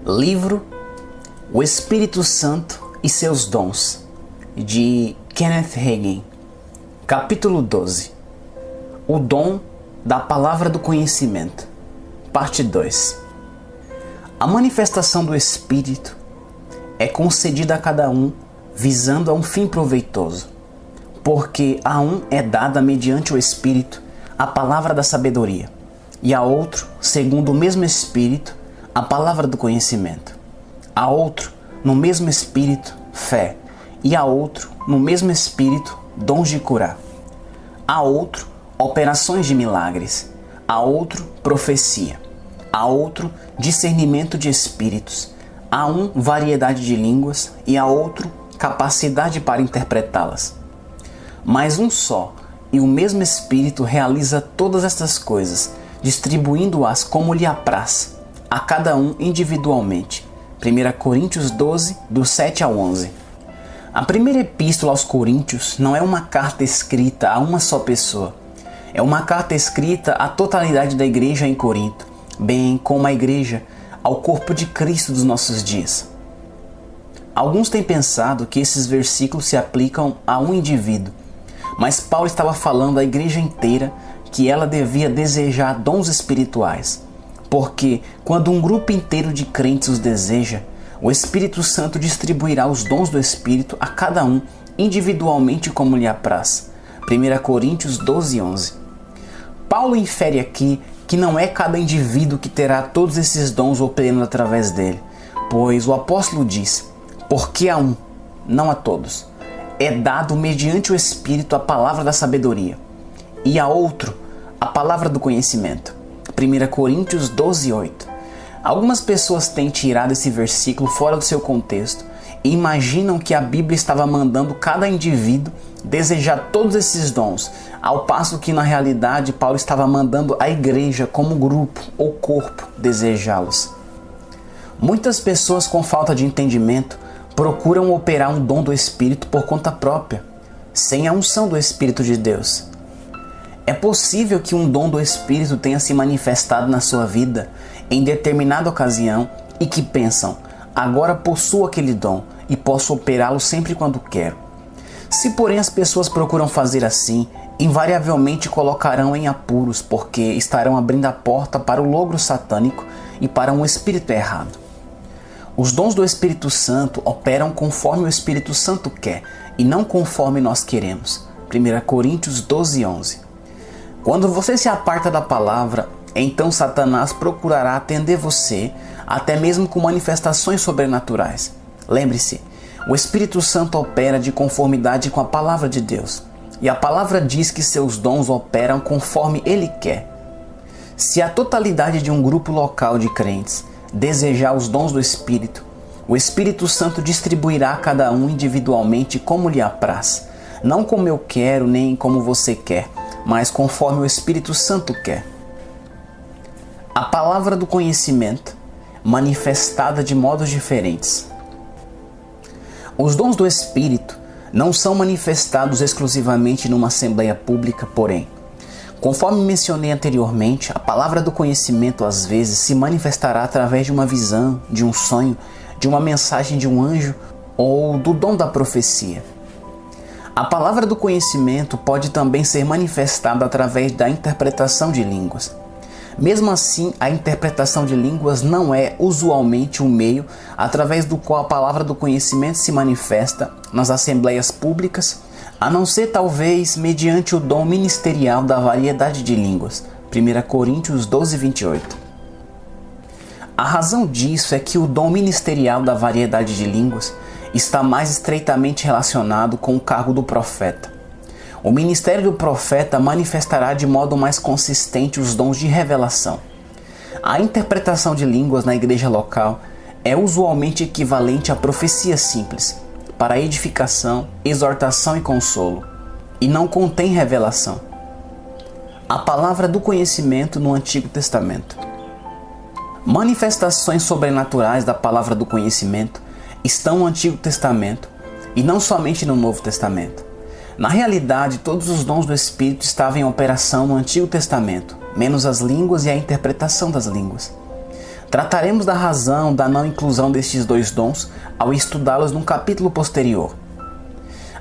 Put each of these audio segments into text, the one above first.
Livro O Espírito Santo e seus Dons, de Kenneth Hagin. Capítulo 12. O Dom da Palavra do Conhecimento. Parte 2. A manifestação do Espírito é concedida a cada um visando a um fim proveitoso, porque a um é dada mediante o Espírito a palavra da sabedoria, e a outro, segundo o mesmo Espírito, a palavra do conhecimento. A outro, no mesmo Espírito, fé, e a outro, no mesmo Espírito, dons de curar. A outro, operações de milagres. A outro, profecia. A outro, discernimento de espíritos. A um, variedade de línguas, e a outro, capacidade para interpretá-las. Mas um só e o mesmo Espírito realiza todas estas coisas, distribuindo-as como lhe apraz, a cada um individualmente. 1 Coríntios 12, do 7 ao 11. A primeira epístola aos Coríntios não é uma carta escrita a uma só pessoa. É uma carta escrita à totalidade da igreja em Corinto, bem como a igreja ao corpo de Cristo dos nossos dias. Alguns têm pensado que esses versículos se aplicam a um indivíduo, mas Paulo estava falando à igreja inteira que ela devia desejar dons espirituais, porque quando um grupo inteiro de crentes os deseja, o Espírito Santo distribuirá os dons do Espírito a cada um individualmente como lhe apraz. 1 Coríntios 12, 11. Paulo infere aqui que não é cada indivíduo que terá todos esses dons operando através dele, pois o apóstolo diz: porque a um, não a todos, é dado mediante o Espírito a palavra da sabedoria, e a outro a palavra do conhecimento. 1 Coríntios 12, 8. Algumas pessoas têm tirado esse versículo fora do seu contexto e imaginam que a Bíblia estava mandando cada indivíduo desejar todos esses dons, ao passo que na realidade Paulo estava mandando a igreja como grupo ou corpo desejá-los. Muitas pessoas com falta de entendimento procuram operar um dom do Espírito por conta própria, sem a unção do Espírito de Deus. É possível que um dom do Espírito tenha se manifestado na sua vida em determinada ocasião e que pensam: agora possuo aquele dom e posso operá-lo sempre quando quero. Se porém as pessoas procuram fazer assim, invariavelmente colocarão em apuros, porque estarão abrindo a porta para o logro satânico e para um espírito errado. Os dons do Espírito Santo operam conforme o Espírito Santo quer e não conforme nós queremos. 1 Coríntios 12, 11. Quando você se aparta da palavra, então Satanás procurará atender você, até mesmo com manifestações sobrenaturais. Lembre-se, o Espírito Santo opera de conformidade com a palavra de Deus, e a palavra diz que seus dons operam conforme Ele quer. Se a totalidade de um grupo local de crentes desejar os dons do Espírito, o Espírito Santo distribuirá a cada um individualmente como lhe apraz, não como eu quero nem como você quer, mas conforme o Espírito Santo quer. A palavra do conhecimento, manifestada de modos diferentes. Os dons do Espírito não são manifestados exclusivamente numa assembleia pública, porém, conforme mencionei anteriormente, a palavra do conhecimento às vezes se manifestará através de uma visão, de um sonho, de uma mensagem de um anjo ou do dom da profecia. A palavra do conhecimento pode também ser manifestada através da interpretação de línguas. Mesmo assim, a interpretação de línguas não é usualmente o meio através do qual a palavra do conhecimento se manifesta nas assembleias públicas, a não ser talvez mediante o dom ministerial da variedade de línguas. 1 Coríntios 12, 28. A razão disso é que o dom ministerial da variedade de línguas está mais estreitamente relacionado com o cargo do profeta. O ministério do profeta manifestará de modo mais consistente os dons de revelação. A interpretação de línguas na igreja local é usualmente equivalente à profecia simples, para edificação, exortação e consolo, e não contém revelação. A palavra do conhecimento no Antigo Testamento. Manifestações sobrenaturais da palavra do conhecimento estão no Antigo Testamento e não somente no Novo Testamento. Na realidade, todos os dons do Espírito estavam em operação no Antigo Testamento, menos as línguas e a interpretação das línguas. Trataremos da razão da não inclusão destes dois dons ao estudá-los num capítulo posterior.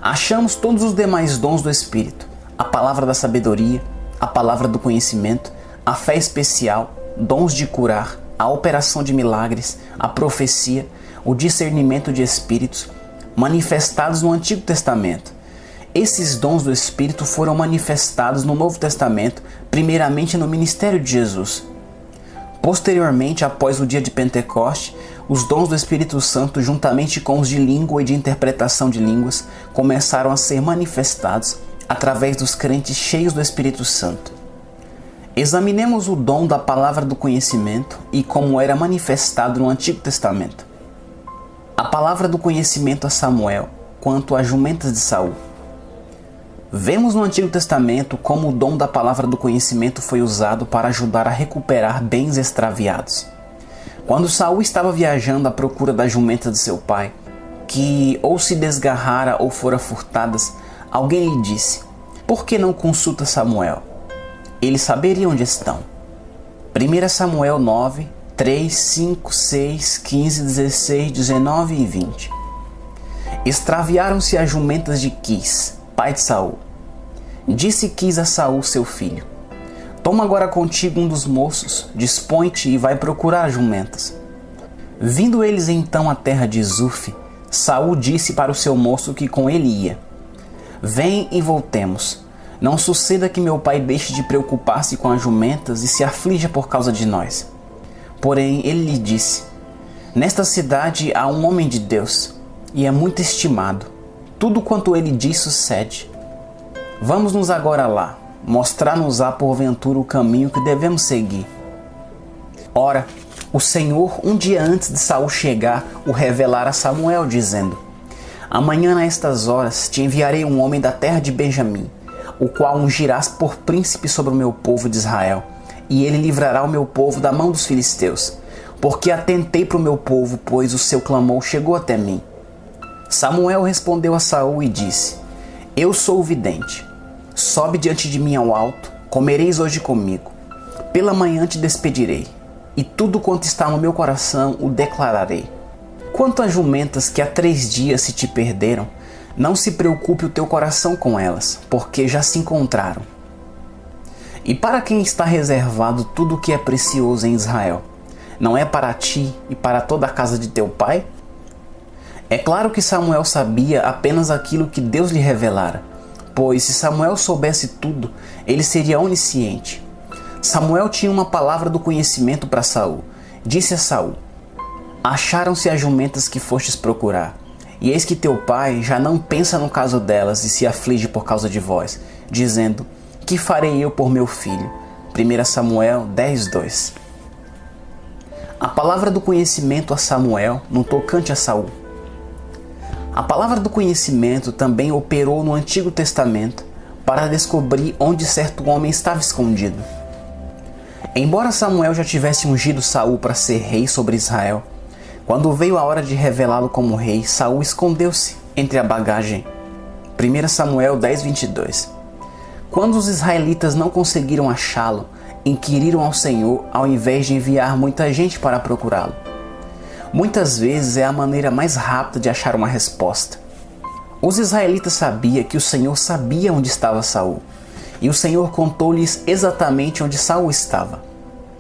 Achamos todos os demais dons do Espírito: a palavra da sabedoria, a palavra do conhecimento, a fé especial, dons de curar, a operação de milagres, a profecia, o discernimento de espíritos, manifestados no Antigo Testamento. Esses dons do Espírito foram manifestados no Novo Testamento, primeiramente no ministério de Jesus. Posteriormente, após o dia de Pentecoste, os dons do Espírito Santo, juntamente com os de língua e de interpretação de línguas, começaram a ser manifestados através dos crentes cheios do Espírito Santo. Examinemos o dom da palavra do conhecimento e como era manifestado no Antigo Testamento. A palavra do conhecimento a Samuel quanto às jumentas de Saul. Vemos no Antigo Testamento como o dom da palavra do conhecimento foi usado para ajudar a recuperar bens extraviados. Quando Saul estava viajando à procura das jumentas de seu pai, que ou se desgarrara ou fora furtadas, alguém lhe disse: "Por que não consulta Samuel? Ele saberia onde estão." 1 Samuel 9, 3, 5, 6, 15, 16, 19 e 20. Extraviaram-se as jumentas de Quis, pai de Saul. Disse Quis a Saul, seu filho: "Toma agora contigo um dos moços, dispõe-te e vai procurar as jumentas." Vindo eles então à terra de Zuf, Saul disse para o seu moço que com ele ia: "Vem e voltemos. Não suceda que meu pai deixe de preocupar-se com as jumentas e se aflija por causa de nós." Porém ele lhe disse: "Nesta cidade há um homem de Deus, e é muito estimado. Tudo quanto ele diz sucede. Vamos-nos agora lá, mostrar-nos-á porventura o caminho que devemos seguir." Ora, o Senhor, um dia antes de Saul chegar, o revelara a Samuel, dizendo: "Amanhã, nestas horas, te enviarei um homem da terra de Benjamim, o qual ungirás por príncipe sobre o meu povo de Israel, e ele livrará o meu povo da mão dos filisteus, porque atentei para o meu povo, pois o seu clamor chegou até mim." Samuel respondeu a Saul e disse: "Eu sou o vidente. Sobe diante de mim ao alto, comereis hoje comigo. Pela manhã te despedirei, e tudo quanto está no meu coração o declararei. Quanto às jumentas que há 3 dias se te perderam, não se preocupe o teu coração com elas, porque já se encontraram. E para quem está reservado tudo o que é precioso em Israel, não é para ti e para toda a casa de teu pai?" É claro que Samuel sabia apenas aquilo que Deus lhe revelara, pois se Samuel soubesse tudo, ele seria onisciente. Samuel tinha uma palavra do conhecimento para Saul. Disse a Saul: "Acharam-se as jumentas que fostes procurar, e eis que teu pai já não pensa no caso delas e se aflige por causa de vós, dizendo: que farei eu por meu filho?" 1 Samuel 10, 2. A palavra do conhecimento a Samuel no tocante a Saul. A palavra do conhecimento também operou no Antigo Testamento para descobrir onde certo homem estava escondido. Embora Samuel já tivesse ungido Saul para ser rei sobre Israel, quando veio a hora de revelá-lo como rei, Saul escondeu-se entre a bagagem. 1 Samuel 10, 22. Quando os israelitas não conseguiram achá-lo, inquiriram ao Senhor ao invés de enviar muita gente para procurá-lo. Muitas vezes é a maneira mais rápida de achar uma resposta. Os israelitas sabiam que o Senhor sabia onde estava Saul, e o Senhor contou-lhes exatamente onde Saul estava.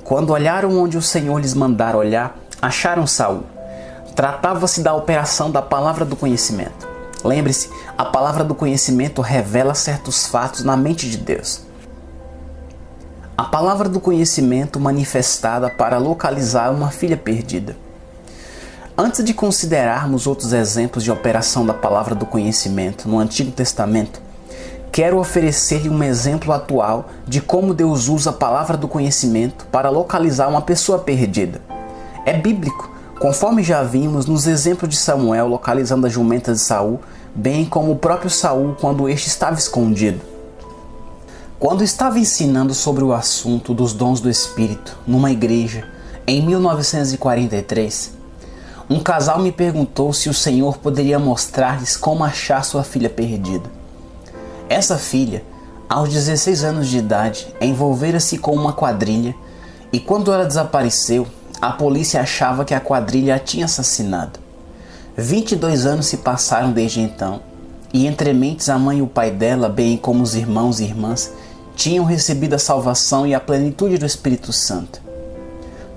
Quando olharam onde o Senhor lhes mandara olhar, acharam Saul. Tratava-se da operação da palavra do conhecimento. Lembre-se, a palavra do conhecimento revela certos fatos na mente de Deus. A palavra do conhecimento manifestada para localizar uma filha perdida. Antes de considerarmos outros exemplos de operação da palavra do conhecimento no Antigo Testamento, quero oferecer-lhe um exemplo atual de como Deus usa a palavra do conhecimento para localizar uma pessoa perdida. É bíblico, conforme já vimos nos exemplos de Samuel localizando as jumentas de Saul, bem como o próprio Saul quando este estava escondido. Quando estava ensinando sobre o assunto dos dons do Espírito numa igreja em 1943, um casal me perguntou se o Senhor poderia mostrar-lhes como achar sua filha perdida. Essa filha, aos 16 anos de idade, envolvera-se com uma quadrilha e quando ela desapareceu, a polícia achava que a quadrilha a tinha assassinado. 22 anos se passaram desde então, e entre mentes a mãe e o pai dela, bem como os irmãos e irmãs, tinham recebido a salvação e a plenitude do Espírito Santo.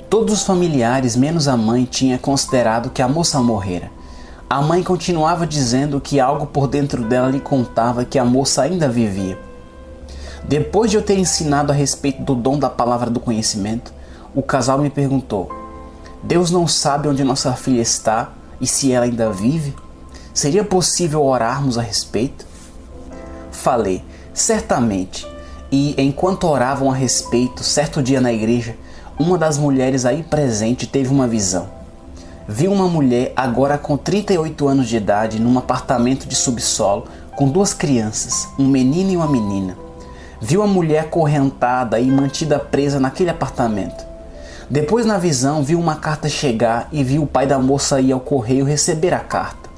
Todos os familiares, menos a mãe, tinham considerado que a moça morrera. A mãe continuava dizendo que algo por dentro dela lhe contava que a moça ainda vivia. Depois de eu ter ensinado a respeito do dom da palavra do conhecimento, o casal me perguntou: Deus não sabe onde nossa filha está e se ela ainda vive? Seria possível orarmos a respeito? Falei: certamente. E enquanto oravam a respeito, certo dia na igreja, uma das mulheres aí presente teve uma visão. Viu uma mulher agora com 38 anos de idade num apartamento de subsolo com 2 crianças, um menino e uma menina. Viu a mulher acorrentada e mantida presa naquele apartamento. Depois, na visão, viu uma carta chegar e viu o pai da moça ir ao correio receber a carta.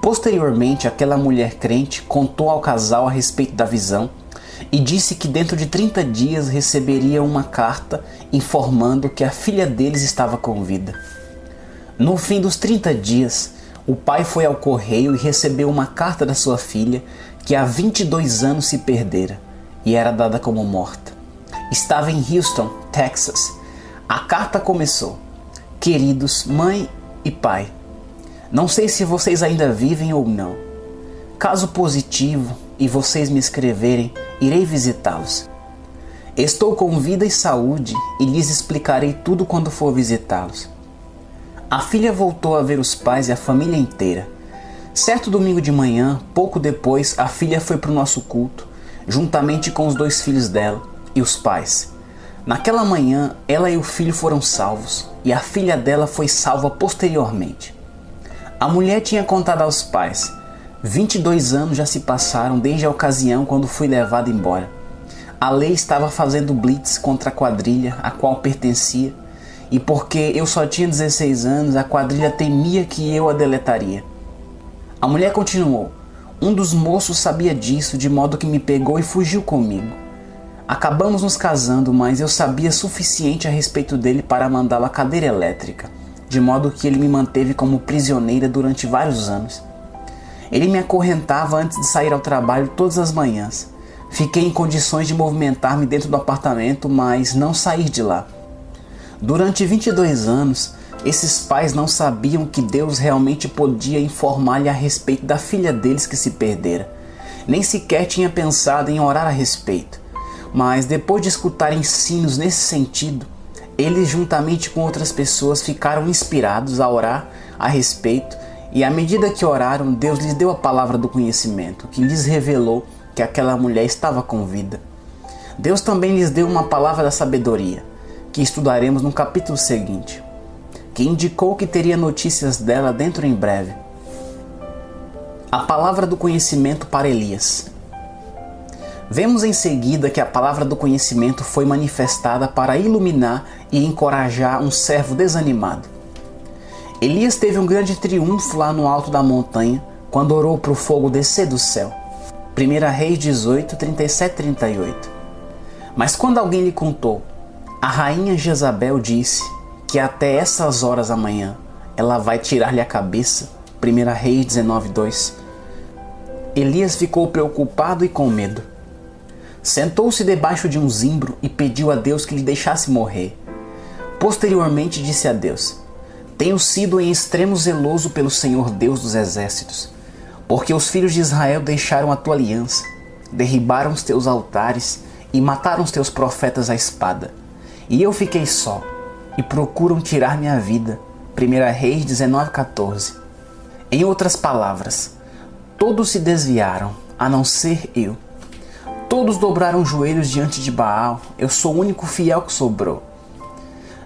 Posteriormente, aquela mulher crente contou ao casal a respeito da visão e disse que dentro de 30 dias receberia uma carta informando que a filha deles estava com vida. No fim dos 30 dias, o pai foi ao correio e recebeu uma carta da sua filha que há 22 anos se perdera e era dada como morta. Estava em Houston, Texas. A carta começou: Queridos mãe e pai, não sei se vocês ainda vivem ou não. Caso positivo e vocês me escreverem, irei visitá-los. Estou com vida e saúde e lhes explicarei tudo quando for visitá-los. A filha voltou a ver os pais e a família inteira. Certo domingo de manhã, pouco depois, a filha foi para o nosso culto, juntamente com os 2 filhos dela e os pais. Naquela manhã, ela e o filho foram salvos e a filha dela foi salva posteriormente. A mulher tinha contado aos pais: 22 anos já se passaram desde a ocasião quando fui levada embora. A lei estava fazendo blitz contra a quadrilha a qual pertencia, e porque eu só tinha 16 anos, a quadrilha temia que eu a deletaria. A mulher continuou: Um dos moços sabia disso, de modo que me pegou e fugiu comigo. Acabamos nos casando, mas eu sabia suficiente a respeito dele para mandá-lo à cadeira elétrica, de modo que ele me manteve como prisioneira durante vários anos. Ele me acorrentava antes de sair ao trabalho todas as manhãs. Fiquei em condições de movimentar-me dentro do apartamento, mas não sair de lá. Durante 22 anos, esses pais não sabiam que Deus realmente podia informar-lhe a respeito da filha deles que se perdera. Nem sequer tinha pensado em orar a respeito. Mas depois de escutar ensinos nesse sentido, eles juntamente com outras pessoas ficaram inspirados a orar a respeito, e à medida que oraram, Deus lhes deu a palavra do conhecimento, que lhes revelou que aquela mulher estava com vida. Deus também lhes deu uma palavra da sabedoria, que estudaremos no capítulo seguinte, que indicou que teria notícias dela dentro em breve. A palavra do conhecimento para Elias. Vemos em seguida que a palavra do conhecimento foi manifestada para iluminar e encorajar um servo desanimado. Elias teve um grande triunfo lá no alto da montanha, quando orou para o fogo descer do céu. 1 Reis 18, 37 e 38. Mas quando alguém lhe contou, a rainha Jezabel disse que até essas horas da manhã ela vai tirar-lhe a cabeça. 1 Reis 19, 2. Elias ficou preocupado e com medo. Sentou-se debaixo de um zimbro e pediu a Deus que lhe deixasse morrer. Posteriormente disse a Deus: Tenho sido em extremo zeloso pelo Senhor Deus dos exércitos, porque os filhos de Israel deixaram a tua aliança, derribaram os teus altares e mataram os teus profetas à espada. E eu fiquei só, e procuram tirar minha vida. 1 Reis 19, 14. Em outras palavras, todos se desviaram, a não ser eu. Todos dobraram os joelhos diante de Baal, eu sou o único fiel que sobrou.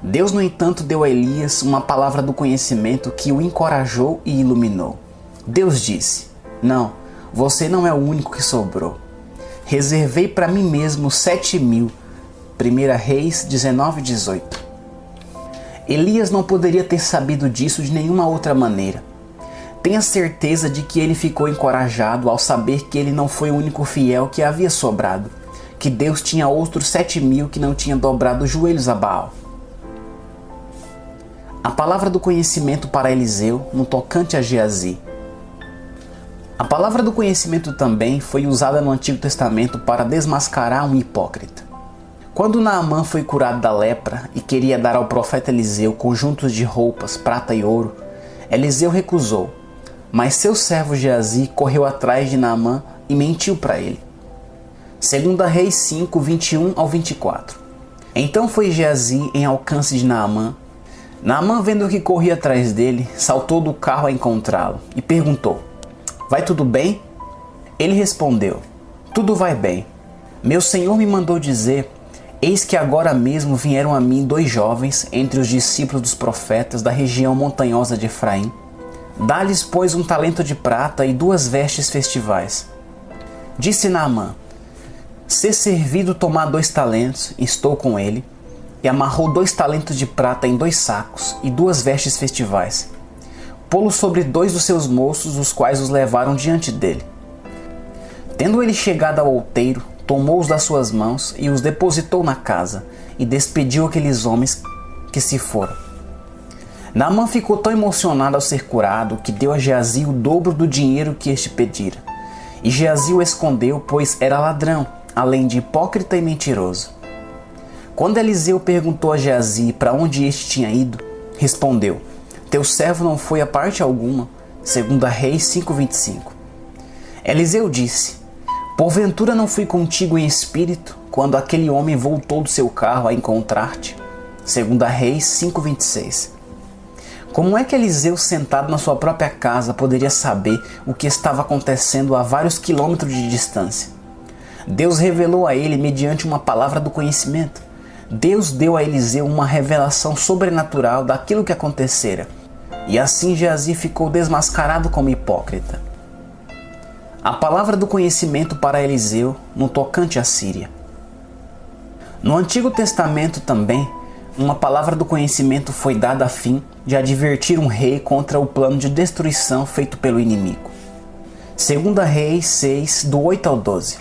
Deus, no entanto, deu a Elias uma palavra do conhecimento que o encorajou e iluminou. Deus disse: Não, você não é o único que sobrou. Reservei para mim mesmo 7.000. 1 Reis 19, 18. Elias não poderia ter sabido disso de nenhuma outra maneira. Tenha certeza de que ele ficou encorajado ao saber que ele não foi o único fiel que havia sobrado, que Deus tinha outros 7.000 que não tinham dobrado os joelhos a Baal. A palavra do conhecimento para Eliseu no tocante a Geazi. A palavra do conhecimento também foi usada no Antigo Testamento para desmascarar um hipócrita. Quando Naamã foi curado da lepra e queria dar ao profeta Eliseu conjuntos de roupas, prata e ouro, Eliseu recusou, mas seu servo Geazi correu atrás de Naamã e mentiu para ele. 2 Reis 5, 21 ao 24. Então foi Geazi em alcance de Naamã. Naamã, vendo que corria atrás dele, saltou do carro a encontrá-lo e perguntou: "Vai tudo bem?" Ele respondeu: "Tudo vai bem. Meu senhor me mandou dizer: eis que agora mesmo vieram a mim 2 jovens entre os discípulos dos profetas da região montanhosa de Efraim. Dá-lhes, pois, 1 talento de prata e 2 vestes festivais." Disse Naamã: "Se servido tomar 2 talentos, estou com ele." E amarrou 2 talentos de prata em 2 sacos e 2 vestes festivais. Pô-los sobre 2 dos seus moços, os quais os levaram diante dele. Tendo ele chegado ao outeiro, tomou-os das suas mãos e os depositou na casa, e despediu aqueles homens que se foram. Naamã ficou tão emocionado ao ser curado que deu a Geazi o dobro do dinheiro que este pedira. E Geazi o escondeu, pois era ladrão, além de hipócrita e mentiroso. Quando Eliseu perguntou a Geazi para onde este tinha ido, respondeu: "Teu servo não foi a parte alguma." 2 Reis 5:25. Eliseu disse: "Porventura não fui contigo em espírito, quando aquele homem voltou do seu carro a encontrar-te?" 2 Reis 5:26. Como é que Eliseu, sentado na sua própria casa, poderia saber o que estava acontecendo a vários quilômetros de distância? Deus revelou a ele mediante uma palavra do conhecimento. Deus deu a Eliseu uma revelação sobrenatural daquilo que acontecera, e assim Geazi ficou desmascarado como hipócrita. A palavra do conhecimento para Eliseu no tocante à Síria. No Antigo Testamento também, uma palavra do conhecimento foi dada a fim de advertir um rei contra o plano de destruição feito pelo inimigo. 2 Reis 6, do 8 ao 12.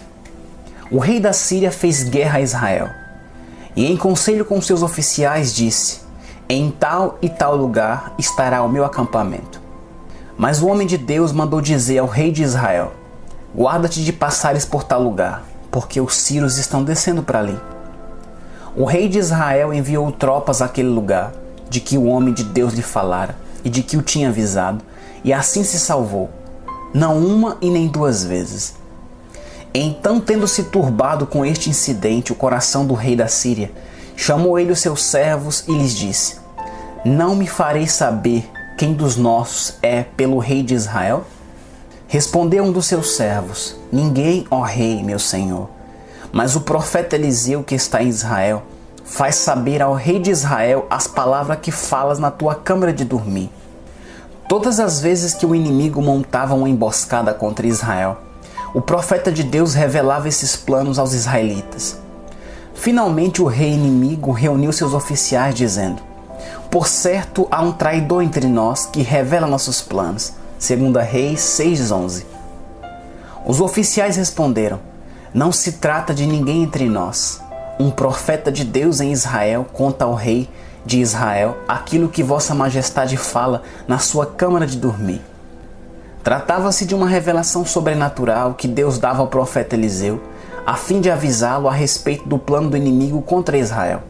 O rei da Síria fez guerra a Israel, e em conselho com seus oficiais disse: "Em tal e tal lugar estará o meu acampamento." Mas o homem de Deus mandou dizer ao rei de Israel: "Guarda-te de passares por tal lugar, porque os sírios estão descendo para ali." O rei de Israel enviou tropas àquele lugar, de que o homem de Deus lhe falara e de que o tinha avisado, e assim se salvou, não uma e nem 2 vezes. Então, tendo-se turbado com este incidente o coração do rei da Síria, chamou ele os seus servos e lhes disse: "Não me fareis saber quem dos nossos é pelo rei de Israel?" Respondeu um dos seus servos: "Ninguém, ó rei, meu senhor. Mas o profeta Eliseu, que está em Israel, faz saber ao rei de Israel as palavras que falas na tua câmara de dormir." Todas as vezes que o inimigo montava uma emboscada contra Israel, o profeta de Deus revelava esses planos aos israelitas. Finalmente o rei inimigo reuniu seus oficiais dizendo: "Por certo há um traidor entre nós que revela nossos planos." 2 Reis 6:11. Os oficiais responderam: "Não se trata de ninguém entre nós. Um profeta de Deus em Israel conta ao rei de Israel aquilo que vossa majestade fala na sua câmara de dormir." Tratava-se de uma revelação sobrenatural que Deus dava ao profeta Eliseu, a fim de avisá-lo a respeito do plano do inimigo contra Israel.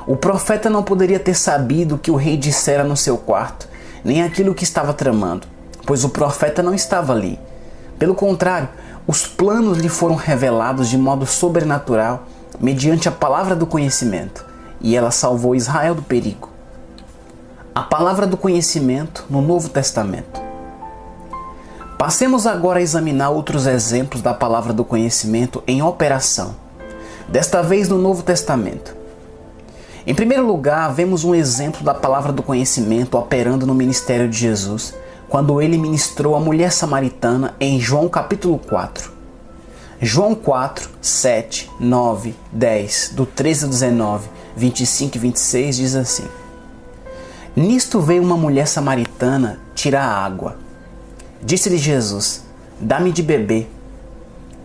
O profeta não poderia ter sabido o que o rei dissera no seu quarto, nem aquilo que estava tramando, pois o profeta não estava ali. Pelo contrário, os planos lhe foram revelados de modo sobrenatural, mediante a palavra do conhecimento, e ela salvou Israel do perigo. A palavra do conhecimento no Novo Testamento. Passemos agora a examinar outros exemplos da palavra do conhecimento em operação, desta vez no Novo Testamento. Em primeiro lugar, vemos um exemplo da palavra do conhecimento operando no ministério de Jesus, quando ele ministrou a mulher samaritana em João capítulo 4. João 4, 7, 9, 10, do 13 ao 19, 25 e 26 diz assim: "Nisto veio uma mulher samaritana tirar água. Disse-lhe Jesus: Dá-me de beber.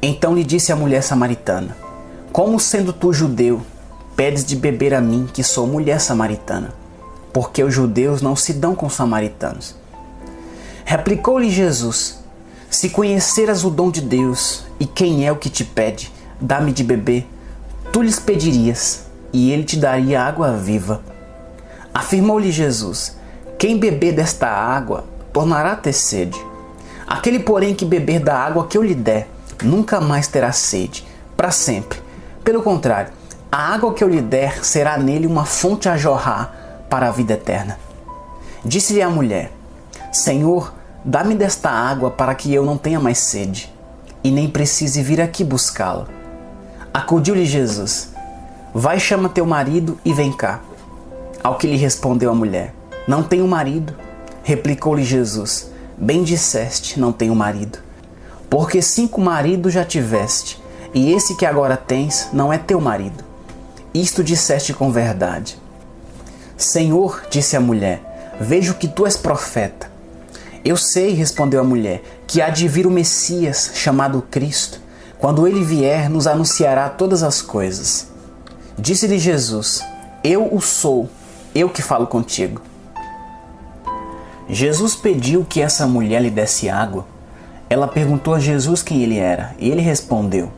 Então lhe disse a mulher samaritana: Como sendo tu judeu, pedes de beber a mim, que sou mulher samaritana? porque os judeus não se dão com os samaritanos. Replicou-lhe Jesus: se conheceras o dom de Deus e quem é o que te pede, dá-me de beber, tu lhes pedirias, e ele te daria água viva. Afirmou-lhe Jesus: quem beber desta água tornará a ter sede. Aquele, porém, que beber da água que eu lhe der, nunca mais terá sede, para sempre. Pelo contrário, a água que eu lhe der será nele uma fonte a jorrar para a vida eterna. Disse-lhe a mulher: Senhor, dá-me desta água para que eu não tenha mais sede, e nem precise vir aqui buscá-la. Acudiu-lhe Jesus: vai, chama teu marido e vem cá. Ao que lhe respondeu a mulher: não tenho marido. Replicou-lhe Jesus: bem disseste, não tenho marido. Porque 5 maridos já tiveste, e esse que agora tens não é teu marido. Isto disseste com verdade. Senhor, disse a mulher, vejo que tu és profeta. Eu sei, respondeu a mulher, que há de vir o Messias, chamado Cristo. Quando ele vier, nos anunciará todas as coisas. Disse-lhe Jesus: eu o sou, eu que falo contigo. Jesus pediu que essa mulher lhe desse água. Ela perguntou a Jesus quem ele era, e ele respondeu: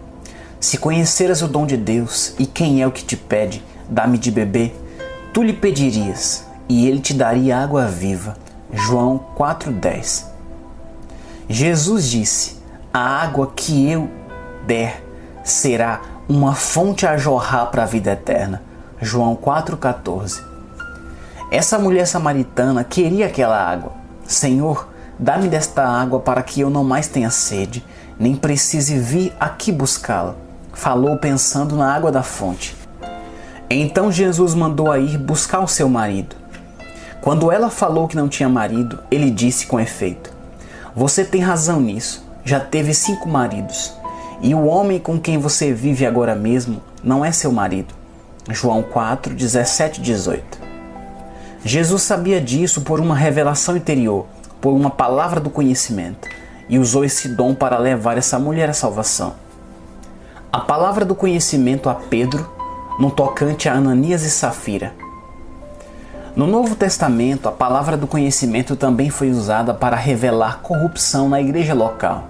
se conheceras o dom de Deus e quem é o que te pede, dá-me de beber, tu lhe pedirias, e ele te daria água viva. João 4,10. Jesus disse: a água que eu der será uma fonte a jorrar para a vida eterna. João 4,14. Essa mulher samaritana queria aquela água. Senhor, dá-me desta água para que eu não mais tenha sede, nem precise vir aqui buscá-la. Falou pensando na água da fonte. Então Jesus mandou a ir buscar o seu marido. Quando ela falou que não tinha marido, ele disse com efeito: você tem razão nisso, já teve 5 maridos, e o homem com quem você vive agora mesmo não é seu marido. João 4, 17 e 18. Jesus sabia disso por uma revelação interior, por uma palavra do conhecimento, e usou esse dom para levar essa mulher à salvação. A palavra do conhecimento a Pedro, no tocante a Ananias e Safira. No Novo Testamento, a palavra do conhecimento também foi usada para revelar corrupção na igreja local.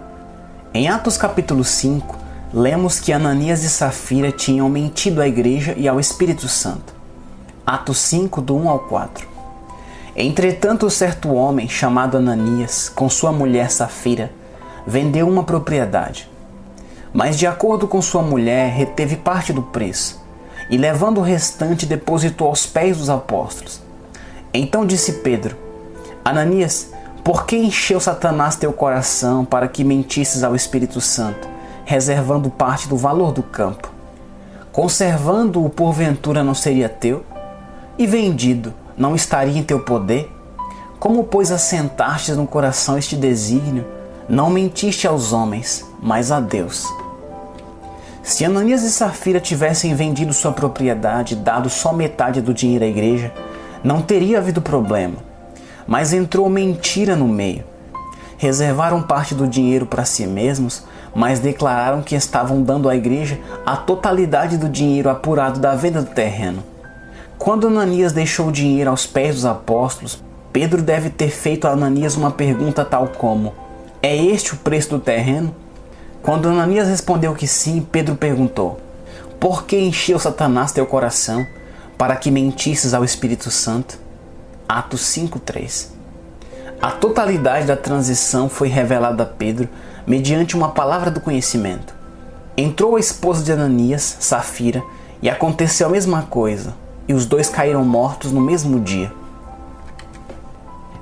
Em Atos capítulo 5, lemos que Ananias e Safira tinham mentido à igreja e ao Espírito Santo. Atos 5, do 1 ao 4. Entretanto, certo homem, chamado Ananias, com sua mulher Safira, vendeu uma propriedade. Mas, de acordo com sua mulher, reteve parte do preço, e levando o restante, depositou aos pés dos apóstolos. Então disse Pedro: Ananias, por que encheu Satanás teu coração para que mentisses ao Espírito Santo, reservando parte do valor do campo? Conservando-o porventura não seria teu? E vendido, não estaria em teu poder? Como, pois, assentastes no coração este desígnio? Não mentiste aos homens, mas a Deus. Se Ananias e Safira tivessem vendido sua propriedade e dado só metade do dinheiro à igreja, não teria havido problema. Mas entrou mentira no meio. Reservaram parte do dinheiro para si mesmos, mas declararam que estavam dando à igreja a totalidade do dinheiro apurado da venda do terreno. Quando Ananias deixou o dinheiro aos pés dos apóstolos, Pedro deve ter feito a Ananias uma pergunta tal como: é este o preço do terreno? Quando Ananias respondeu que sim, Pedro perguntou: por que encheu Satanás teu coração para que mentisses ao Espírito Santo? Atos 5:3. A totalidade da transição foi revelada a Pedro mediante uma palavra do conhecimento. Entrou a esposa de Ananias, Safira, e aconteceu a mesma coisa, e os dois caíram mortos no mesmo dia.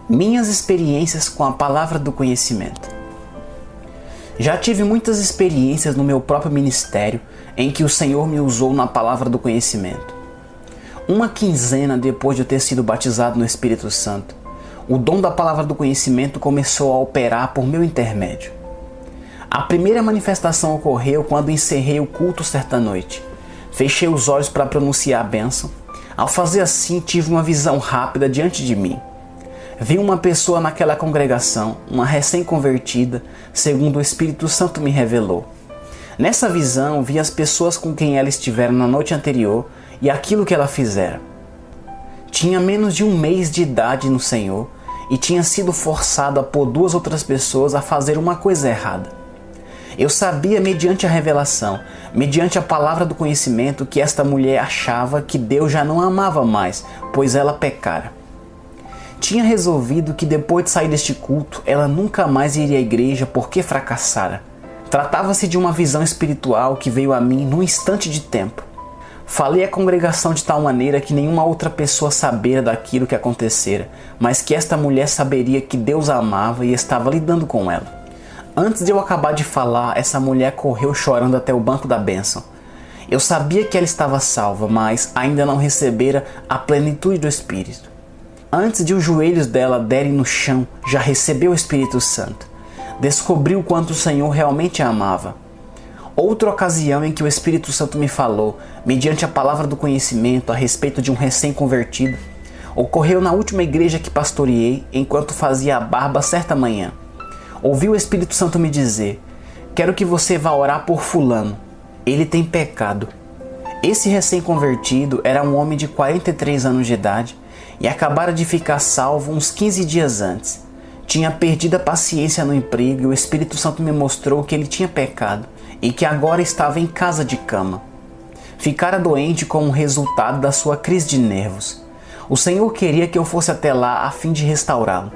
Minhas experiências com a palavra do conhecimento. Já tive muitas experiências no meu próprio ministério em que o Senhor me usou na palavra do conhecimento. Uma quinzena depois de eu ter sido batizado no Espírito Santo, o dom da palavra do conhecimento começou a operar por meu intermédio. A primeira manifestação ocorreu quando encerrei o culto certa noite. Fechei os olhos para pronunciar a bênção. Ao fazer assim, tive uma visão rápida diante de mim. Vi uma pessoa naquela congregação, uma recém-convertida, segundo o Espírito Santo me revelou. Nessa visão, vi as pessoas com quem ela estivera na noite anterior e aquilo que ela fizera. Tinha menos de um mês de idade no Senhor e tinha sido forçado a pôr 2 outras pessoas a fazer uma coisa errada. Eu sabia mediante a revelação, mediante a palavra do conhecimento, que esta mulher achava que Deus já não a amava mais, pois ela pecara. Tinha resolvido que depois de sair deste culto, ela nunca mais iria à igreja porque fracassara. Tratava-se de uma visão espiritual que veio a mim num instante de tempo. Falei à congregação de tal maneira que nenhuma outra pessoa sabera daquilo que acontecera, mas que esta mulher saberia que Deus a amava e estava lidando com ela. Antes de eu acabar de falar, essa mulher correu chorando até o banco da bênção. Eu sabia que ela estava salva, mas ainda não recebera a plenitude do Espírito. Antes de os joelhos dela derem no chão, já recebeu o Espírito Santo. Descobriu quanto o Senhor realmente a amava. Outra ocasião em que o Espírito Santo me falou, mediante a palavra do conhecimento a respeito de um recém-convertido, ocorreu na última igreja que pastoreei enquanto fazia a barba certa manhã. Ouvi o Espírito Santo me dizer: quero que você vá orar por fulano, ele tem pecado. Esse recém-convertido era um homem de 43 anos de idade e acabara de ficar salvo uns 15 dias antes. Tinha perdido a paciência no emprego e o Espírito Santo me mostrou que ele tinha pecado e que agora estava em casa de cama. Ficara doente como resultado da sua crise de nervos. O Senhor queria que eu fosse até lá a fim de restaurá-lo.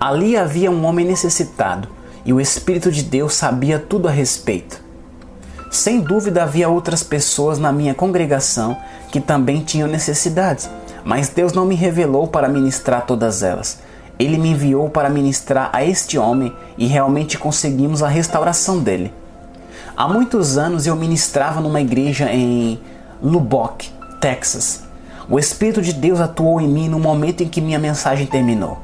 Ali havia um homem necessitado e o Espírito de Deus sabia tudo a respeito. Sem dúvida havia outras pessoas na minha congregação que também tinham necessidades, mas Deus não me revelou para ministrar todas elas. Ele me enviou para ministrar a este homem e realmente conseguimos a restauração dele. Há muitos anos eu ministrava numa igreja em Lubbock, Texas. O Espírito de Deus atuou em mim no momento em que minha mensagem terminou.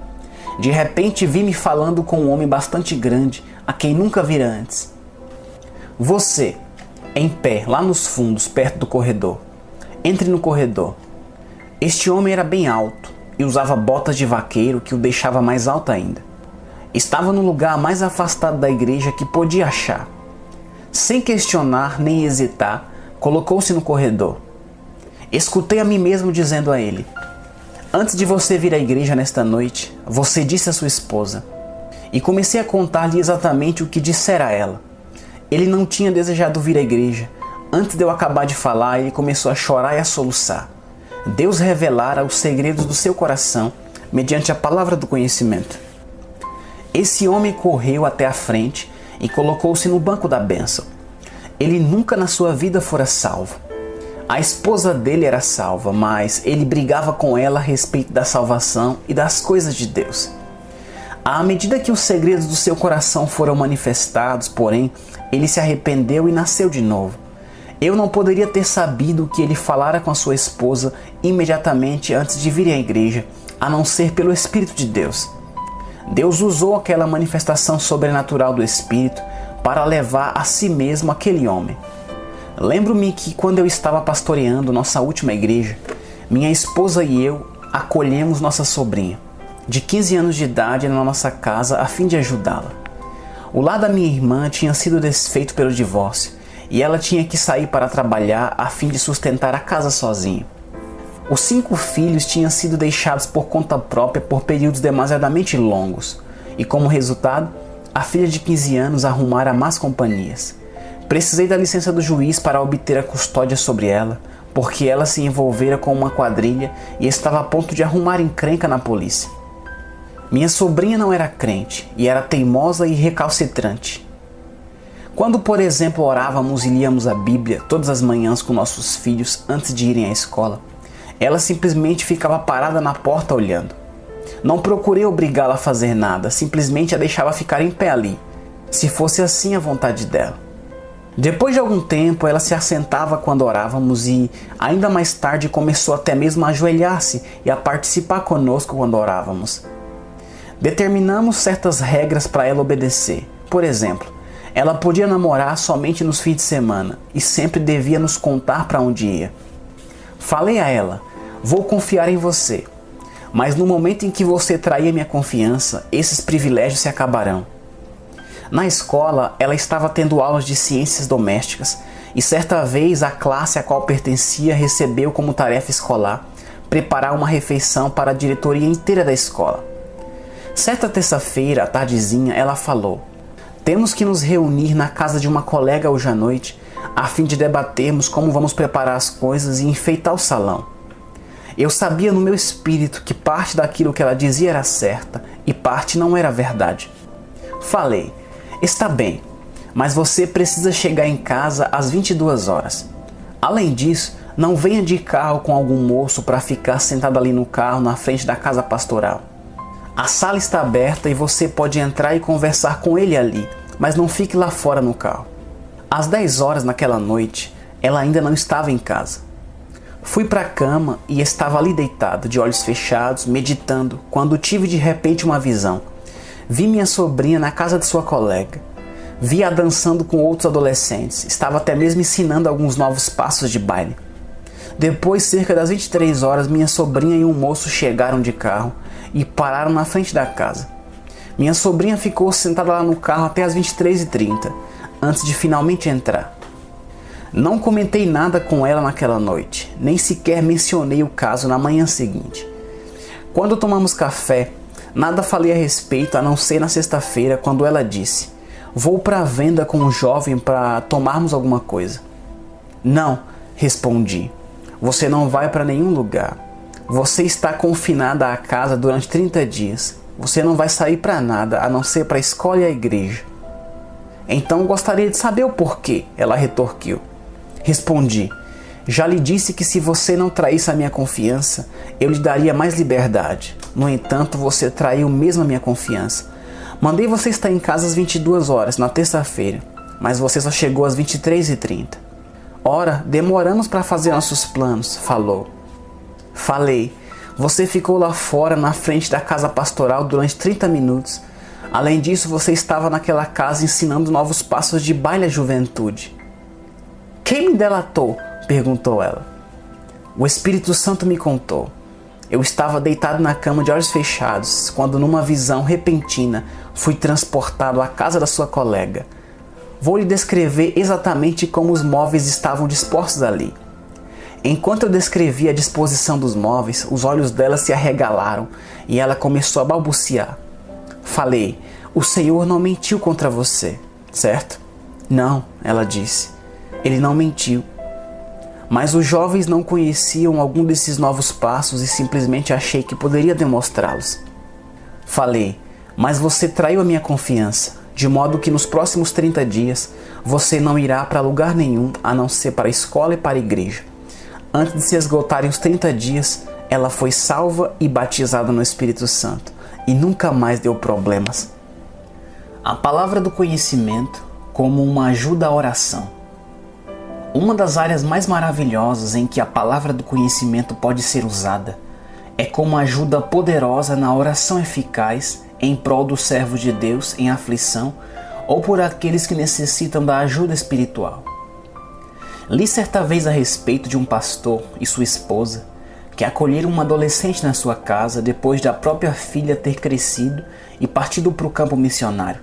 De repente vi-me falando com um homem bastante grande, a quem nunca vira antes. Você, em pé, lá nos fundos, perto do corredor. Entre no corredor. Este homem era bem alto e usava botas de vaqueiro que o deixava mais alto ainda. Estava no lugar mais afastado da igreja que podia achar. Sem questionar nem hesitar, colocou-se no corredor. Escutei a mim mesmo dizendo a ele: antes de você vir à igreja nesta noite, você disse à sua esposa. E comecei a contar-lhe exatamente o que dissera a ela. Ele não tinha desejado vir à igreja. Antes de eu acabar de falar, ele começou a chorar e a soluçar. Deus revelara os segredos do seu coração mediante a palavra do conhecimento. Esse homem correu até a frente e colocou-se no banco da bênção. Ele nunca na sua vida fora salvo. A esposa dele era salva, mas ele brigava com ela a respeito da salvação e das coisas de Deus. À medida que os segredos do seu coração foram manifestados, porém, ele se arrependeu e nasceu de novo. Eu não poderia ter sabido o que ele falara com a sua esposa imediatamente antes de vir à igreja, a não ser pelo Espírito de Deus. Deus usou aquela manifestação sobrenatural do Espírito para levar a si mesmo aquele homem. Lembro-me que quando eu estava pastoreando nossa última igreja, minha esposa e eu acolhemos nossa sobrinha, de 15 anos de idade, na nossa casa a fim de ajudá-la. O lar da minha irmã tinha sido desfeito pelo divórcio e ela tinha que sair para trabalhar a fim de sustentar a casa sozinha. Os 5 filhos tinham sido deixados por conta própria por períodos demasiadamente longos e, como resultado, a filha de 15 anos arrumara más companhias. Precisei da licença do juiz para obter a custódia sobre ela, porque ela se envolvera com uma quadrilha e estava a ponto de arrumar encrenca na polícia. Minha sobrinha não era crente e era teimosa e recalcitrante. Quando, por exemplo, orávamos e líamos a Bíblia todas as manhãs com nossos filhos antes de irem à escola, ela simplesmente ficava parada na porta olhando. Não procurei obrigá-la a fazer nada, simplesmente a deixava ficar em pé ali, se fosse assim a vontade dela. Depois de algum tempo, ela se assentava quando orávamos e, ainda mais tarde, começou até mesmo a ajoelhar-se e a participar conosco quando orávamos. Determinamos certas regras para ela obedecer. Por exemplo, ela podia namorar somente nos fins de semana e sempre devia nos contar para onde ia. Falei a ela: vou confiar em você, mas no momento em que você trair minha confiança, esses privilégios se acabarão. Na escola, ela estava tendo aulas de ciências domésticas e certa vez a classe a qual pertencia recebeu como tarefa escolar preparar uma refeição para a diretoria inteira da escola. Certa terça-feira, à tardezinha, ela falou: "Temos que nos reunir na casa de uma colega hoje à noite, a fim de debatermos como vamos preparar as coisas e enfeitar o salão." Eu sabia no meu espírito que parte daquilo que ela dizia era certa e parte não era verdade. Falei: "Está bem, mas você precisa chegar em casa às 22 horas. Além disso, não venha de carro com algum moço para ficar sentado ali no carro na frente da casa pastoral. A sala está aberta e você pode entrar e conversar com ele ali, mas não fique lá fora no carro." Às 10 horas naquela noite, ela ainda não estava em casa. Fui para a cama e estava ali deitado, de olhos fechados, meditando, quando tive de repente uma visão. Vi minha sobrinha na casa de sua colega. Vi-a dançando com outros adolescentes, estava até mesmo ensinando alguns novos passos de baile. Depois, cerca das 23 horas, minha sobrinha e um moço chegaram de carro e pararam na frente da casa. Minha sobrinha ficou sentada lá no carro até as 23h30, antes de finalmente entrar. Não comentei nada com ela naquela noite, nem sequer mencionei o caso na manhã seguinte. Quando tomamos café, nada falei a respeito a não ser na sexta-feira, quando ela disse: "Vou para a venda com um jovem para tomarmos alguma coisa." "Não", respondi. "Você não vai para nenhum lugar. Você está confinada à casa durante 30 dias. Você não vai sair para nada, a não ser para a escola e a igreja." "Então gostaria de saber o porquê", ela retorquiu. Respondi: "Já lhe disse que se você não traísse a minha confiança, eu lhe daria mais liberdade. No entanto, você traiu mesmo a minha confiança. Mandei você estar em casa às 22 horas, na terça-feira, mas você só chegou às 23h30. Ora, demoramos para fazer nossos planos", falou. Falei: "Você ficou lá fora, na frente da casa pastoral, durante 30 minutos. Além disso, você estava naquela casa ensinando novos passos de baile à juventude." "Quem me delatou?", perguntou ela. "O Espírito Santo me contou. Eu estava deitado na cama de olhos fechados, quando numa visão repentina fui transportado à casa da sua colega. Vou lhe descrever exatamente como os móveis estavam dispostos ali. Enquanto eu descrevia a disposição dos móveis, os olhos dela se arregalaram e ela começou a balbuciar. Falei: "O Senhor não mentiu contra você, certo?" "Não", ela disse. "Ele não mentiu." Mas os jovens não conheciam algum desses novos passos e simplesmente achei que poderia demonstrá-los. Falei: "Mas você traiu a minha confiança, de modo que nos próximos 30 dias você não irá para lugar nenhum a não ser para a escola e para a igreja." Antes de se esgotarem os 30 dias, ela foi salva e batizada no Espírito Santo e nunca mais deu problemas. A palavra do conhecimento como uma ajuda à oração. Uma das áreas mais maravilhosas em que a palavra do conhecimento pode ser usada é como ajuda poderosa na oração eficaz em prol dos servos de Deus em aflição ou por aqueles que necessitam da ajuda espiritual. Li certa vez a respeito de um pastor e sua esposa que acolheram uma adolescente na sua casa depois da própria filha ter crescido e partido para o campo missionário.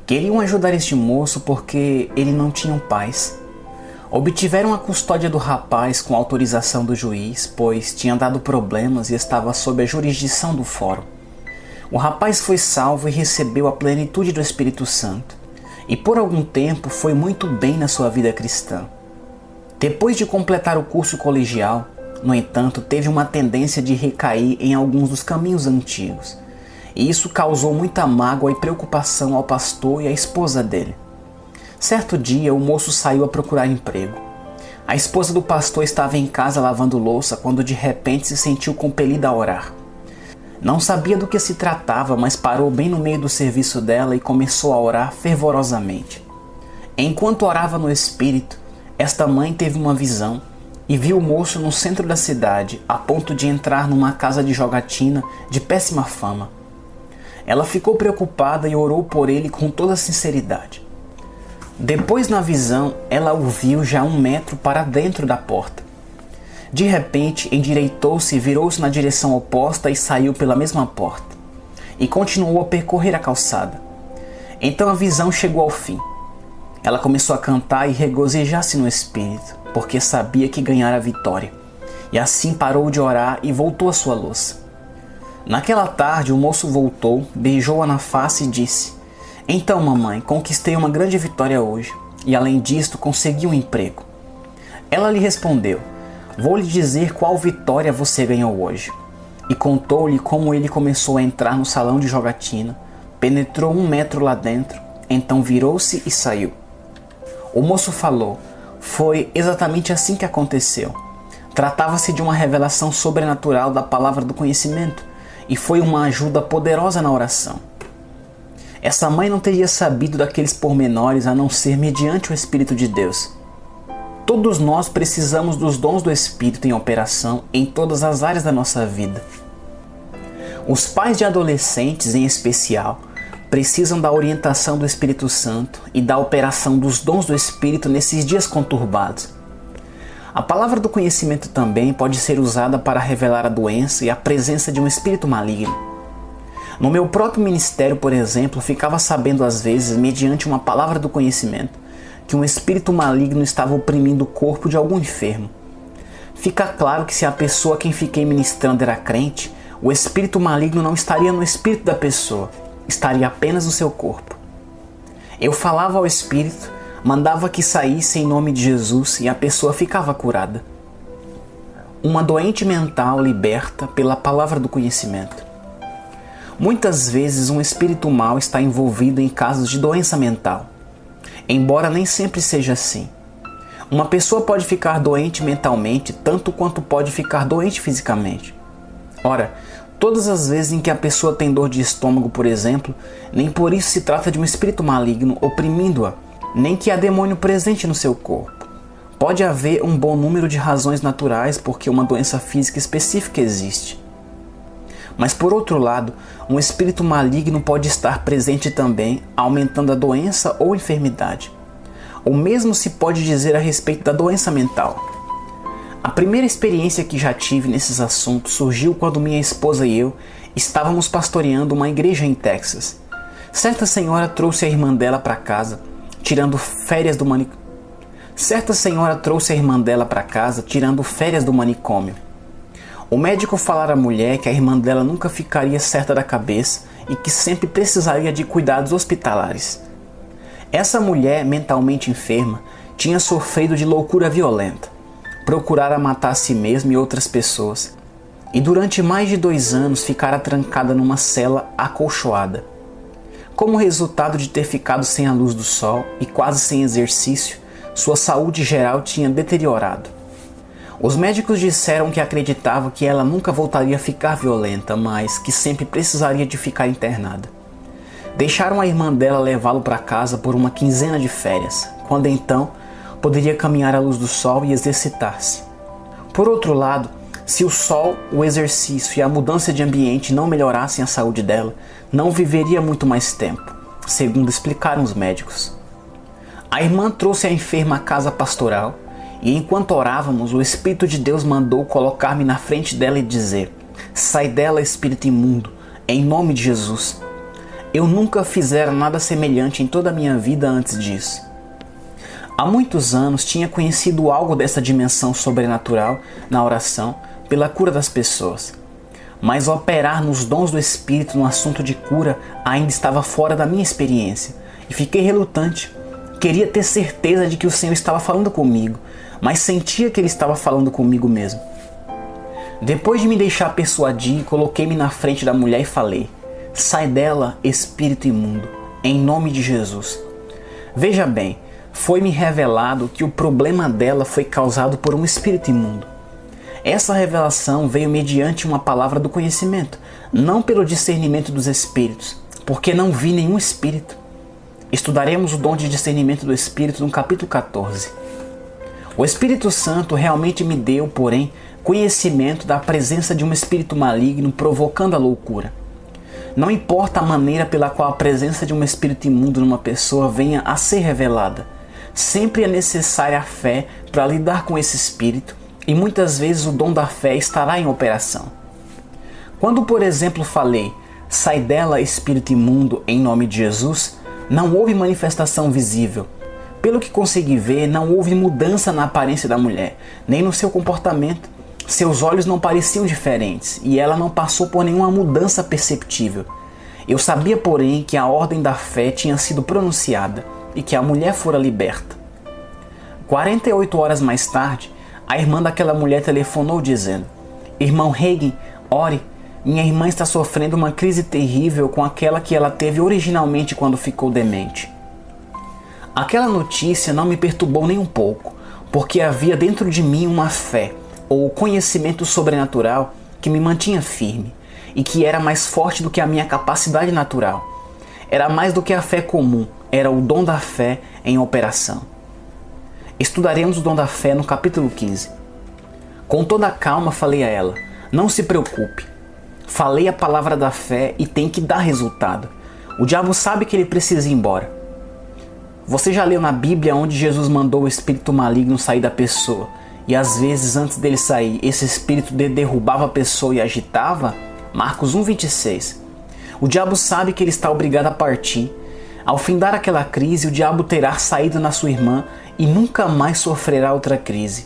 Queriam ajudar este moço porque ele não tinha pais. Obtiveram a custódia do rapaz com autorização do juiz, pois tinha dado problemas e estava sob a jurisdição do fórum. O rapaz foi salvo e recebeu a plenitude do Espírito Santo, e por algum tempo foi muito bem na sua vida cristã. Depois de completar o curso colegial, no entanto, teve uma tendência de recair em alguns dos caminhos antigos, e isso causou muita mágoa e preocupação ao pastor e à esposa dele. Certo dia, o moço saiu a procurar emprego. A esposa do pastor estava em casa lavando louça quando de repente se sentiu compelida a orar. Não sabia do que se tratava, mas parou bem no meio do serviço dela e começou a orar fervorosamente. Enquanto orava no espírito, esta mãe teve uma visão e viu o moço no centro da cidade, a ponto de entrar numa casa de jogatina de péssima fama. Ela ficou preocupada e orou por ele com toda sinceridade. Depois, na visão, ela o viu já 1 metro para dentro da porta. De repente, endireitou-se, virou-se na direção oposta e saiu pela mesma porta. E continuou a percorrer a calçada. Então a visão chegou ao fim. Ela começou a cantar e regozijar-se no espírito, porque sabia que ganhara a vitória. e assim parou de orar e voltou à sua louça. Naquela tarde o moço voltou, beijou-a na face e disse: "Então, mamãe, conquistei uma grande vitória hoje, e além disto consegui um emprego." Ela lhe respondeu: "Vou lhe dizer qual vitória você ganhou hoje." E contou-lhe como ele começou a entrar no salão de jogatina, penetrou 1 metro lá dentro, então virou-se e saiu. O moço falou: "Foi exatamente assim que aconteceu. Tratava-se de uma revelação sobrenatural da palavra do conhecimento, e foi uma ajuda poderosa na oração." Essa mãe não teria sabido daqueles pormenores a não ser mediante o Espírito de Deus. Todos nós precisamos dos dons do Espírito em operação em todas as áreas da nossa vida. Os pais de adolescentes, em especial, precisam da orientação do Espírito Santo e da operação dos dons do Espírito nesses dias conturbados. A palavra do conhecimento também pode ser usada para revelar a doença e a presença de um espírito maligno. No meu próprio ministério, por exemplo, ficava sabendo às vezes, mediante uma palavra do conhecimento, que um espírito maligno estava oprimindo o corpo de algum enfermo. Fica claro que se a pessoa a quem fiquei ministrando era crente, o espírito maligno não estaria no espírito da pessoa, estaria apenas no seu corpo. Eu falava ao espírito, mandava que saísse em nome de Jesus e a pessoa ficava curada. Uma doente mental liberta pela palavra do conhecimento. Muitas vezes um espírito mau está envolvido em casos de doença mental, embora nem sempre seja assim. Uma pessoa pode ficar doente mentalmente tanto quanto pode ficar doente fisicamente. Ora, todas as vezes em que a pessoa tem dor de estômago, por exemplo, nem por isso se trata de um espírito maligno oprimindo-a, nem que há demônio presente no seu corpo. Pode haver um bom número de razões naturais porque uma doença física específica existe. Mas por outro lado, um espírito maligno pode estar presente também, aumentando a doença ou enfermidade. O mesmo se pode dizer a respeito da doença mental. A primeira experiência que já tive nesses assuntos surgiu quando minha esposa e eu estávamos pastoreando uma igreja em Texas. Certa senhora trouxe a irmã dela para casa, tirando férias do manicômio. O médico falara à mulher que a irmã dela nunca ficaria certa da cabeça e que sempre precisaria de cuidados hospitalares. Essa mulher, mentalmente enferma, tinha sofrido de loucura violenta, procurara matar a si mesma e outras pessoas, e durante mais de 2 anos ficara trancada numa cela acolchoada. Como resultado de ter ficado sem a luz do sol e quase sem exercício, sua saúde geral tinha deteriorado. Os médicos disseram que acreditavam que ela nunca voltaria a ficar violenta, mas que sempre precisaria de ficar internada. Deixaram a irmã dela levá-lo para casa por uma quinzena de férias, quando então poderia caminhar à luz do sol e exercitar-se. Por outro lado, se o sol, o exercício e a mudança de ambiente não melhorassem a saúde dela, não viveria muito mais tempo, segundo explicaram os médicos. A irmã trouxe a enferma à casa pastoral, e enquanto orávamos, o Espírito de Deus mandou colocar-me na frente dela e dizer: "Sai dela, espírito imundo, em nome de Jesus." Eu nunca fizera nada semelhante em toda a minha vida antes disso. Há muitos anos tinha conhecido algo dessa dimensão sobrenatural na oração pela cura das pessoas. Mas operar nos dons do Espírito no assunto de cura ainda estava fora da minha experiência e fiquei relutante. Queria ter certeza de que o Senhor estava falando comigo, mas sentia que Ele estava falando comigo mesmo. Depois de me deixar persuadir, coloquei-me na frente da mulher e falei: "Sai dela, espírito imundo, em nome de Jesus." Veja bem, foi-me revelado que o problema dela foi causado por um espírito imundo. Essa revelação veio mediante uma palavra do conhecimento, não pelo discernimento dos espíritos, porque não vi nenhum espírito. Estudaremos o dom de discernimento do Espírito no capítulo 14. O Espírito Santo realmente me deu, porém, conhecimento da presença de um espírito maligno provocando a loucura. Não importa a maneira pela qual a presença de um espírito imundo numa pessoa venha a ser revelada, sempre é necessária a fé para lidar com esse espírito e muitas vezes o dom da fé estará em operação. Quando, por exemplo, falei: "Sai dela, espírito imundo, em nome de Jesus", não houve manifestação visível. Pelo que consegui ver, não houve mudança na aparência da mulher, nem no seu comportamento. Seus olhos não pareciam diferentes e ela não passou por nenhuma mudança perceptível. Eu sabia, porém, que a ordem da fé tinha sido pronunciada e que a mulher fora liberta. 48 horas mais tarde, a irmã daquela mulher telefonou dizendo: "Irmão Hagin, ore, minha irmã está sofrendo uma crise terrível com aquela que ela teve originalmente quando ficou demente." Aquela notícia não me perturbou nem um pouco, porque havia dentro de mim uma fé, ou conhecimento sobrenatural, que me mantinha firme, e que era mais forte do que a minha capacidade natural. Era mais do que a fé comum, era o dom da fé em operação. Estudaremos o dom da fé no capítulo 15. Com toda a calma falei a ela: "Não se preocupe. Falei a palavra da fé e tem que dar resultado. O diabo sabe que ele precisa ir embora." Você já leu na Bíblia onde Jesus mandou o espírito maligno sair da pessoa e às vezes antes dele sair, esse espírito derrubava a pessoa e agitava? Marcos 1,26. O diabo sabe que ele está obrigado a partir. Ao findar aquela crise, o diabo terá saído na sua irmã e nunca mais sofrerá outra crise.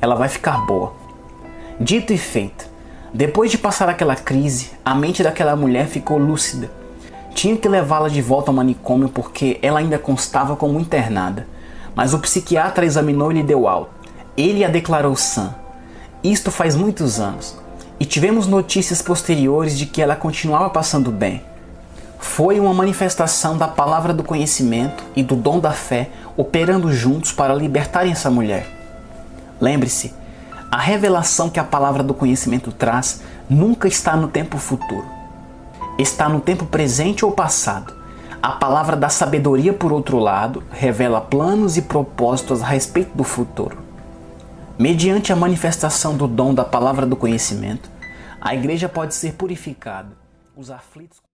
Ela vai ficar boa. Dito e feito. Depois de passar aquela crise, a mente daquela mulher ficou lúcida. Tinha que levá-la de volta ao manicômio porque ela ainda constava como internada. Mas o psiquiatra a examinou e lhe deu alta. Ele a declarou sã. Isto faz muitos anos. E tivemos notícias posteriores de que ela continuava passando bem. Foi uma manifestação da palavra do conhecimento e do dom da fé operando juntos para libertarem essa mulher. Lembre-se, a revelação que a palavra do conhecimento traz nunca está no tempo futuro. Está no tempo presente ou passado. A palavra da sabedoria, por outro lado, revela planos e propósitos a respeito do futuro. Mediante a manifestação do dom da palavra do conhecimento, a igreja pode ser purificada. Os aflitos